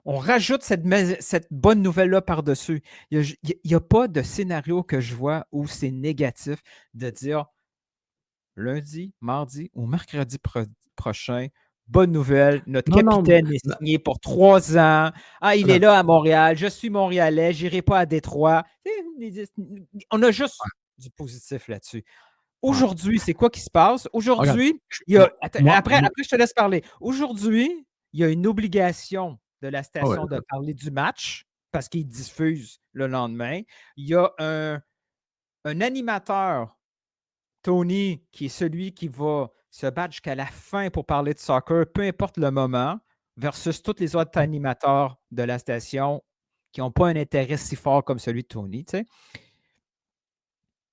On rajoute cette bonne nouvelle-là par-dessus. Il n'y a pas de scénario que je vois où c'est négatif de dire lundi, mardi ou mercredi prochain, bonne nouvelle, notre Non, non, capitaine est signé pour 3 ans. Ah, il est regarde, là à Montréal. Je suis Montréalais, j'irai pas à Détroit. On a juste du positif là-dessus. ouais. Aujourd'hui, c'est quoi qui se passe? Regarde, Aujourd'hui, je il y a. moi Attends, moi après, moi après, je te laisse parler. Aujourd'hui, il y a une obligation de la ah ouais, station de parler du match parce qu'ils diffusent le lendemain. Il y a un animateur, Tony, qui est celui qui va se battre jusqu'à la fin pour parler de soccer, peu importe le moment, versus tous les autres animateurs de la station qui n'ont pas un intérêt si fort comme celui de Tony. Tu sais.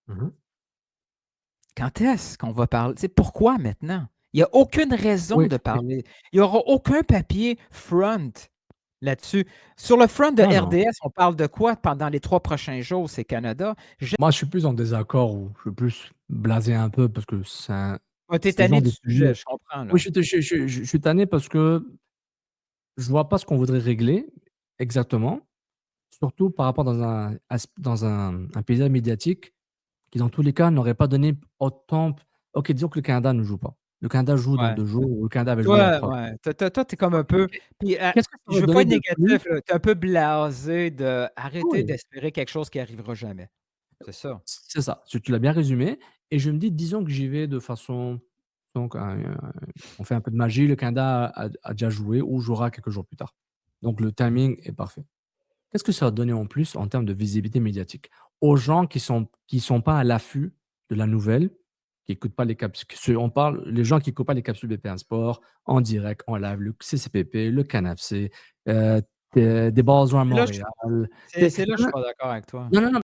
mmh. Quand est-ce qu'on va parler? Tu sais, pourquoi maintenant? Il n'y a aucune raison Oui, de oui. parler. Il n'y aura aucun papier front là-dessus. Sur le front de Non, non. RDS, on parle de quoi pendant les 3 prochains jours? C'est Canada. Moi, je suis plus en désaccord ou je suis plus blasé un peu parce que c'est un Tu es ce tanné genre du de sujet, sujet. je comprends, Oui, là. je suis tanné parce que je vois pas ce qu'on voudrait régler exactement, surtout par rapport dans un paysage médiatique qui, dans tous les cas, n'aurait pas donné autant. OK, disons que le Canada ne joue pas. Le Canada joue dans Ouais. 2 jours ou le Canada avait joué il y a Toi, 3 jours. ouais. Toi, tu es comme un peu. Puis, Qu'est-ce que ça je aurait veux pas donné être de plus? négatif, là. Tu es un peu blasé de arrêter Oui. d'espérer quelque chose qui arrivera jamais. C'est ça. C'est ça, tu l'as bien résumé et je me dis, disons que j'y vais de façon donc on fait un peu de magie, le Canada a déjà joué ou jouera quelques jours plus tard. Donc le timing est parfait. Qu'est-ce que ça va donner en plus en termes de visibilité médiatique? Aux gens qui sont pas à l'affût de la nouvelle, qui écoutent pas les capsules on parle les gens qui écoutent pas les capsules BPM Sport en direct, en live, le CCPP, le CanFC, des Basons à C'est là, Montréal, c'est tu c'est là que je non, suis pas d'accord avec toi. non, non, non.